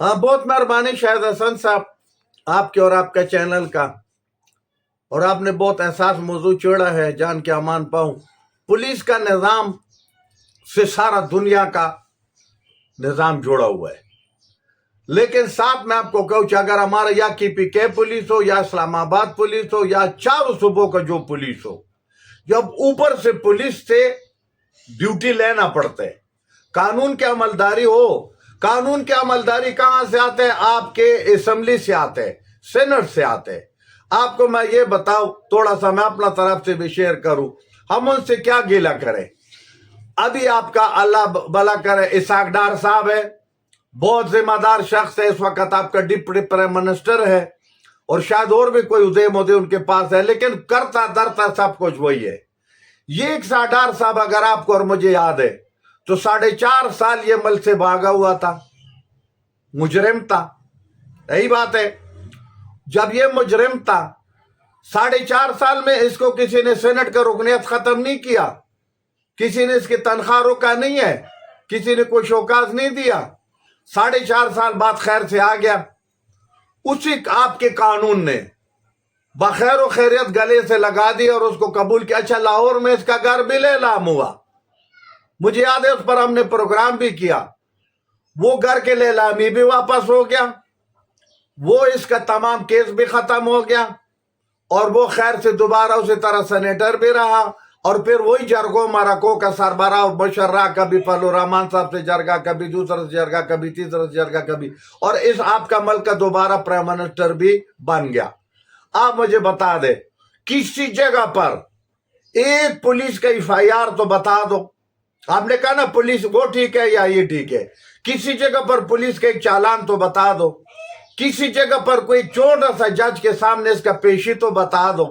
हाँ, बहुत मेहरबानी शाहिद हसन साहब आपके और आपका चैनल का। और आपने बहुत एहसास मौजू छोड़ा है, जान के अमान पाऊं। पुलिस का निज़ाम से सारा दुनिया का निज़ाम जुड़ा हुआ है, लेकिन साथ में आपको कहूँ कि अगर हमारा या KPK पुलिस हो या इस्लामाबाद पुलिस हो या चारों सूबों का जो पुलिस हो, जब ऊपर से पुलिस से ड्यूटी लेना पड़ता है, कानून की अमलदारी हो। कानून की अमलदारी कहाँ से आते हैं? आपके असेंबली से आते हैं, सेनेट से आते हैं। आपको मैं ये बताऊं, थोड़ा सा मैं अपना तरफ से भी शेयर करूं, हम उनसे क्या गिला करें। अभी आपका अल्लाह भला करे इसाक डार साहब है, बहुत जिम्मेदार शख्स है, इस वक्त आपका डिप्टी प्राइम मिनिस्टर है और शायद और भी कोई उदय मोदी उनके पास है, लेकिन करता धरता सब कुछ वही है। ये एक साडार साहब अगर आपको और मुझे याद है तो 4.5 साल ये मुल्क से भागा हुआ था, मुजरिम था। यही बात है, जब ये मुजरिम था 4.5 साल में इसको किसी ने सेनेट का रुकनियत खत्म नहीं किया, किसी ने इसकी तनख्वाह रोका नहीं है, किसी ने कोई शौकाज नहीं दिया। 4.5 साल बाद खैर से आ गया। उसी आपके कानून ने बखैर खैरियत गले से लगा दी और उसको कबूल किया। अच्छा, लाहौर में इसका घर भी लेलाम हुआ, मुझे याद है, उस पर हमने प्रोग्राम भी किया। वो घर के लेलामी भी वापस हो गया, वो इसका तमाम केस भी खत्म हो गया और वो खैर से दोबारा उसी तरह सेनेटर भी रहा। और फिर वही जरगो मरको का सरबराह और मुशर्रा, कभी फजलुर रहमान साहब से जरगा, कभी दूसरा से जरगा, कभी तीसरा से जरगा, कभी, और इस आपका मुल्क का दोबारा प्राइम मिनिस्टर भी बन गया। आप मुझे बता दे, किसी जगह पर एक पुलिस का FIR तो बता दो। आपने कहा ना पुलिस वो ठीक है या ये ठीक है, किसी जगह पर पुलिस का एक चालान तो बता दो, किसी जगह पर कोई छोटा सा जज के सामने इसका पेशी तो बता दो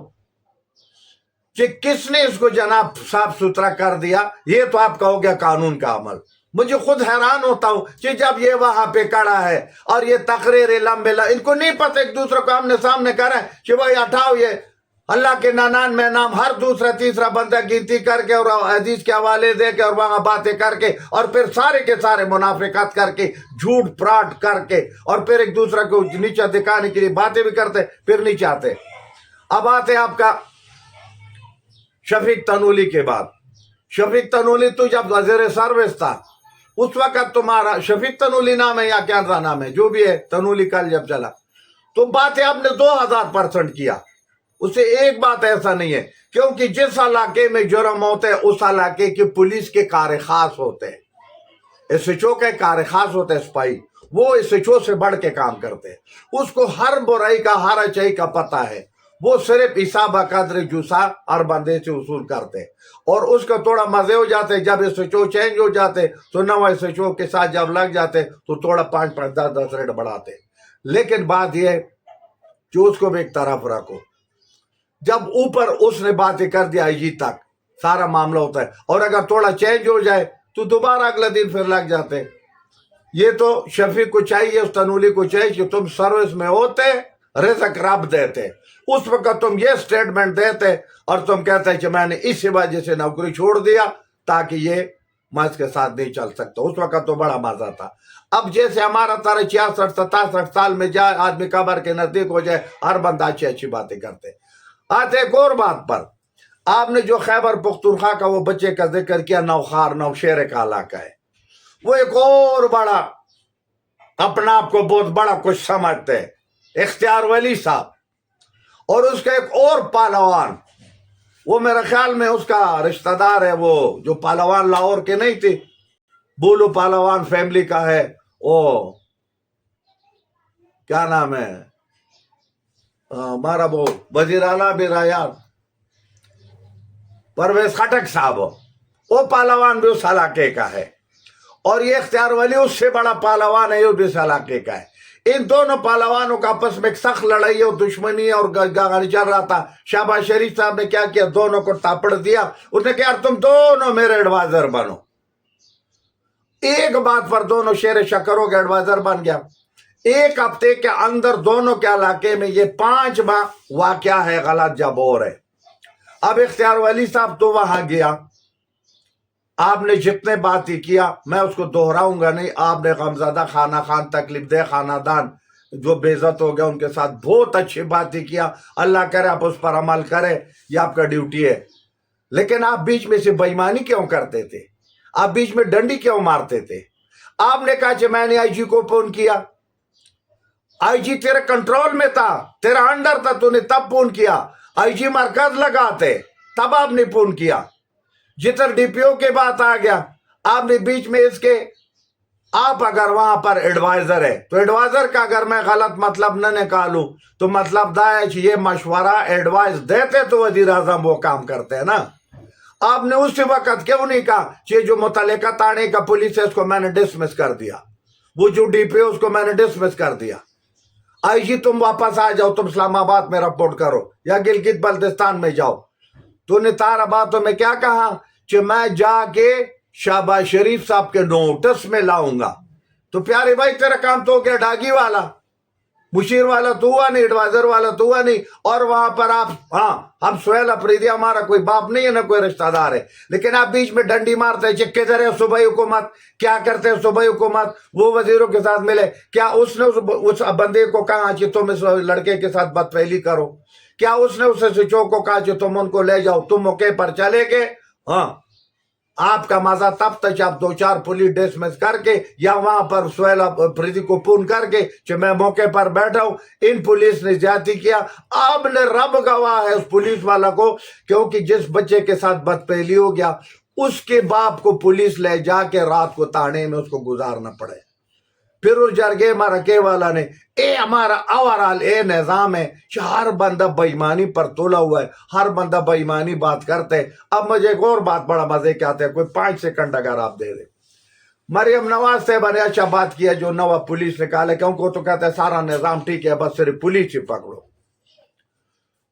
कि किसने इसको जनाब साफ सुथरा कर दिया। ये तो आप कहोगे कानून का अमल। मुझे खुद हैरान होता हूं कि जब ये वहां पे खड़ा है और ये तकरीर लंबे इनको नहीं पता, एक दूसरे को आमने सामने कर रहे हैं कि भाई हटाओ ये अल्लाह के नानान में नाम, हर दूसरा तीसरा बंदा गिनती करके और हदीस के हवाले दे के और वहां बातें करके और फिर सारे के सारे मुनाफिकत करके, झूठ फ्रॉड करके, और फिर एक दूसरे को नीचा दिखाने के लिए बातें भी करते, फिर नीचे आते। अब आते आपका शफीक तनूली के बाद। शफीक तनूली तो जब वजीर सर्विस था उस वक्त तुम्हारा शफीक तनूली नाम है या क्या नाम है, जो भी है, तनूली कल जब चला तो बातें आपने 2000% किया। उससे एक बात ऐसा नहीं है, क्योंकि जिस इलाके में जुर्म होते हैं उस इलाके की पुलिस के कार्य खास होते हैं। SHO के कार्य खास होते हैं, सिपाही, वो SHO से बढ़ के काम करते हैं। उसको हर बुराई का, हर अच्छाई का पता है। वो सिर्फ हिसाब कदर जुसा और बंदे से उसूल करते और उसका थोड़ा मजे हो जाते। जब SHO चेंज हो जाते तो नवा SHO के साथ जब लग जाते तो थोड़ा 5-5, 10-10 रेट बढ़ाते। लेकिन बात यह कि उसको भी एक तरफ रखो। जब ऊपर उसने बातें कर दिया IG तक सारा मामला होता है, और अगर थोड़ा चेंज हो जाए तो दोबारा अगले दिन फिर लग जाते। ये तो शफीक को चाहिए, उस तनूली को चाहिए कि तुम सर्विस में होते, रिज़्क रब देते, उस वक्त तुम ये स्टेटमेंट देते और तुम कहते कि मैंने इसी वजह से नौकरी छोड़ दिया ताकि ये मैं इसके साथ नहीं चल सकता। उस वक्त तो बड़ा मजा था। अब जैसे हमारा तरह 66-67 साल में जाए आदमी कब्र के नजदीक हो जाए, हर बंदा अच्छी अच्छी बातें करते। आते एक और बात पर, आपने जो खैबर पुख्तूनख्वा का वो बच्चे का जिक्र किया, नौखार नौशेरे का इलाका है, वो एक और बड़ा अपना आप को बहुत बड़ा कुछ समझते हैं, इख्तियार वली साहब, और उसका एक और पहलवान, वो मेरे ख्याल में उसका रिश्तेदार है, वो जो पहलवान लाहौर के नहीं थे, बोलो पहलवान फैमिली का है, वो क्या नाम है हमारा, वो वजीर आला भी रहा यार, परवेज खटक साहब, वो पहलवान भी उस इलाके का है, और ये इख्तियार वली उससे बड़ा पहलवान है, ये भी उस इलाके का है। इन दोनों पहलवानों का आपस में एक सख्त लड़ाई और दुश्मनी है और गाड़ी चल रहा था। शहबाज शरीफ साहब ने क्या किया, दोनों को तापड़ दिया। उसने कहा तुम दोनों मेरे एडवाइजर बनो। एक बात पर दोनों शेर शक्करों के एडवाइजर बन गया। एक हफ्ते के अंदर दोनों के इलाके में ये 5वां वाकया है गलत जब और है। अब इख्तियार वली साहब तो वहां गया, آپ نے جتنے بات ہی کیا میں اس کو دہراؤں گا نہیں. آپ نے غمزدہ خانہ خان تکلیف دہ خاندان جو بے عزت ہو گیا ان کے ساتھ بہت اچھی بات ہی کیا. اللہ کرے آپ اس پر عمل کرے, یہ آپ کا ڈیوٹی ہے. لیکن آپ بیچ میں سے بےایمانی کیوں کرتے تھے؟ آپ بیچ میں ڈنڈی کیوں مارتے تھے؟ آپ نے کہا کہ میں نے آئی جی کو فون کیا. آئی جی تیرے کنٹرول میں تھا, تیرا انڈر تھا, تو نے تب فون کیا. آئی جی مرکز لگاتے تب آپ نے فون کیا. جتر ڈی پی او کے بات آ گیا آپ نے بیچ میں اس کے. آپ اگر وہاں پر ایڈوائزر ہے تو ایڈوائزر کا اگر میں غلط مطلب نہ نکالوں تو مطلب دا ہے کہ یہ مشورہ ایڈوائز دیتے تو وزیر اعظم وہ کام کرتے ہیں نا. آپ نے اسی وقت کیوں نہیں کہا کہ جو متعلقہ تھانے کا پولیس ہے اس کو میں نے ڈسمس کر دیا, وہ جو ڈی پی او اس کو میں نے ڈسمس کر دیا. آئی جی تم واپس آ جاؤ, تم اسلام آباد میں رپورٹ کرو یا گلگت بلتستان میں جاؤ. تو نے تارا باتوں میں کیا کہا کہ میں جا کے شہباز شریف صاحب کے نوٹس میں لاؤں گا. تو پیارے بھائی تیرا کام تو ہو گیا ڈاگی والا, مشیر والا تو ہوا نہیں, ایڈوائزر والا تو ہوا نہیں. اور وہاں پر آپ, ہاں ہم سہیل افریدی ہمارا کوئی باپ نہیں ہے نہ کوئی رشتہ دار ہے, لیکن آپ بیچ میں ڈنڈی مارتے ہیں. کدھر ہے صوبائی حکومت؟ کیا کرتے ہیں صوبائی حکومت؟ وہ وزیروں کے ساتھ ملے, کیا اس نے اس بندے کو کہا کہ تم اس لڑکے کے ساتھ بدفعلی کرو؟ کیا اس نے اس سچو کو کہا کہ تم ان کو لے جاؤ؟ تم موقع پر چلے گئے. ہاں آپ کا مزہ تب تک آپ 2-4 پولیس ڈسمس کر کے یا وہاں پر سہیل افریدی کو فون کر کے کہ میں موقع پر بیٹھا ہوں, ان پولیس نے زیادتی کیا. آپ نے رب گواہ ہے اس پولیس والا کو, کیونکہ جس بچے کے ساتھ بدفعلی ہو گیا اس کے باپ کو پولیس لے جا کے رات کو تانے میں اس کو گزارنا پڑے. پھر اس جرگے مرکے والا نے اے ہمارا اوورال اے نظام ہے کہ ہر بندہ بےایمانی پر تولا ہوا ہے, ہر بندہ بےایمانی بات کرتے ہے. اب مجھے ایک اور بات بڑا مزے کے آتے ہیں, کوئی 5 سیکنڈ اگر آپ دے دیں. مریم نواز صاحب نے اچھا بات کیا جو نوا پولیس نکالے, کیونکہ تو کہتے ہیں سارا نظام ٹھیک ہے بس صرف پولیس ہی پکڑو.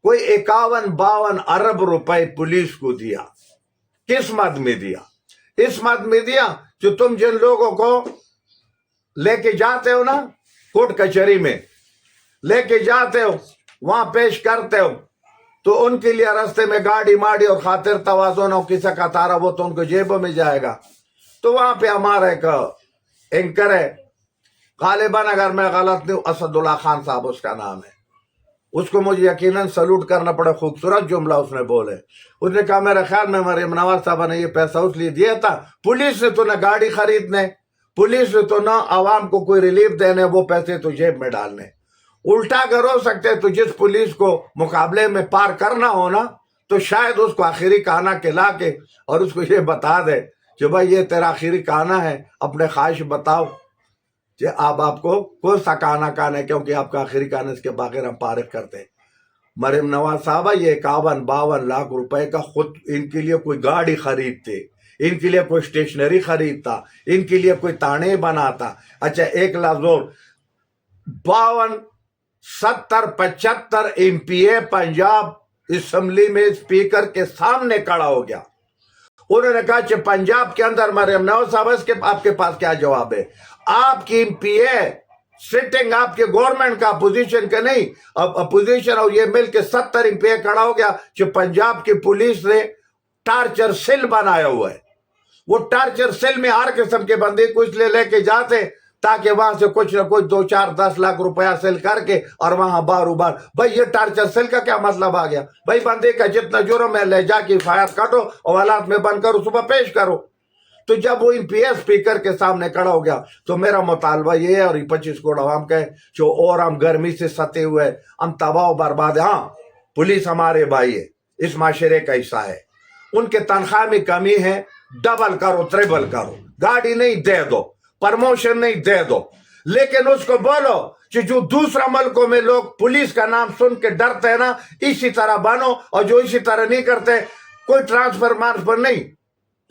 کوئی 51-52 ارب روپے پولیس کو دیا. کس مد میں دیا؟ اس مد میں دیا جو تم جن لوگوں کو لے کے جاتے ہو نا کوٹ کچہری میں, لے کے جاتے ہو وہاں پیش کرتے ہو, تو ان کے لیے راستے میں گاڑی ماڑی اور خاطر توازن ہو کسی کا تارا وہ تو ان کو جیبوں میں جائے گا. تو وہاں پہ ہمارا ایک اینکر ہے, غالباً اگر میں غلط نہیں ہوں اسد اللہ خان صاحب اس کا نام ہے, اس کو مجھے یقیناً سلوٹ کرنا پڑا. خوبصورت جملہ اس نے بولے. اس نے کہا میرے خیال میں مریم نواز صاحبہ نے یہ پیسہ اس لیے دیا تھا, پولیس نے تو نہ گاڑی خریدنے, پولیس نے تو نہ عوام کو کوئی ریلیف دینے, وہ پیسے تو جیب میں ڈالنے. الٹا اگر ہو سکتے تو جس پولیس کو مقابلے میں پار کرنا ہونا تو شاید اس کو آخری کہانا کھلا کے اور اس کو یہ بتا دے کہ بھائی یہ تیرا آخری کہانا ہے, اپنے خواہش بتاؤ کہ آپ کو کون سا کہانا ہے, کیونکہ آپ کا آخری کہانا اس کے بغیر ہم پارک کرتے ہیں. مریم نواز صاحبہ یہ 51-52 لاکھ روپے کا خود ان کے لیے کوئی گاڑی خریدتے, ان کے لیے کوئی اسٹیشنری خریدتا, ان کے لیے کوئی تانے بناتا. اچھا ایک لفظ اور, 52 70-75 ایم پی اے پنجاب اسمبلی میں اسپیکر کے سامنے کھڑا ہو گیا. انہوں نے کہا کہ پنجاب کے اندر مریم نواز صاحب اس کے آپ کے پاس کیا جواب ہے؟ آپ کی ایم پی اے سٹنگ آپ کے گورنمنٹ کا, اپوزیشن کا نہیں, اپوزیشن اور یہ مل کے 70 ایم پی اے کھڑا ہو گیا کہ پنجاب کی پولیس نے ٹارچر سیل بنایا ہوا ہے. وہ ٹارچر سیل میں ہر قسم کے بندے کو اس لیے لے کے جاتے تاکہ وہاں سے کچھ نہ کچھ 2-4-10 لاکھ روپیہ سیل کر کے اور وہاں بار بار. بھائی یہ ٹارچر سیل کا کیا مطلب آ گیا؟ بھائی بندے کا جتنا جرم ہے لے جا کے فائر کاٹو اور حالات میں بند کرو, صبح پیش کرو. تو جب وہ ایم پی ایس اسپیکر کے سامنے کھڑا ہو گیا تو میرا مطالبہ یہ ہے, اور 25 کروڑ عوام کا ہے جو اور ہم گرمی سے ستے ہوئے ہم تباہ و برباد. ہاں پولیس ہمارے بھائی ہے, اس معاشرے کا حصہ ہے, ان کے تنخواہ میں کمی ہے, ڈبل کرو ٹریبل کرو, گاڑی نہیں دے دو, پرموشن نہیں دے دو, لیکن اس کو بولو کہ جو دوسرا ملکوں میں لوگ پولیس کا نام سن کے ڈرتے ہیں نا اسی طرح بنو, اور جو اسی طرح نہیں کرتے کوئی ٹرانسفر نہیں.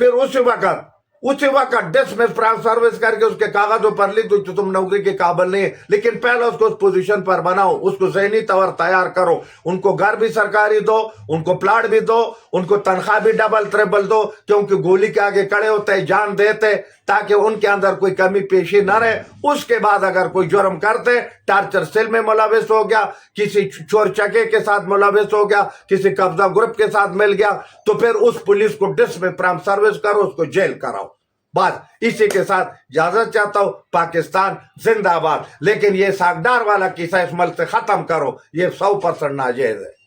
پھر اسی وقت उसी वक्त डिसमिस प्राइम सर्विस करके उसके कागजों पर लिख दो तुम नौकरी के काबिल नहीं है, लेकिन पहले उसको उस पोजीशन पर बनाओ, उसको ज़हनी तौर तैयार करो, उनको घर भी सरकारी दो, उनको प्लाट भी दो, उनको तनख्वाह भी डबल ट्रिपल दो, क्योंकि गोली के आगे खड़े होते जान देते, ताकि उनके अंदर कोई कमी पेशी न रहे। उसके बाद अगर कोई जुर्म करते, टार्चर सेल में मुलविस हो गया, किसी चोर चके के साथ मुलविस हो गया, किसी कब्जा ग्रुप के साथ मिल गया, तो फिर उस पुलिस को डिसमिस प्राइम सर्विस करो, उसको जेल कराओ। बस इसी के साथ इजाजत चाहता हूं। पाकिस्तान जिंदाबाद। लेकिन ये सागदार वाला किस्सा इस मुल्क से खत्म करो, ये 100% नाजायज है।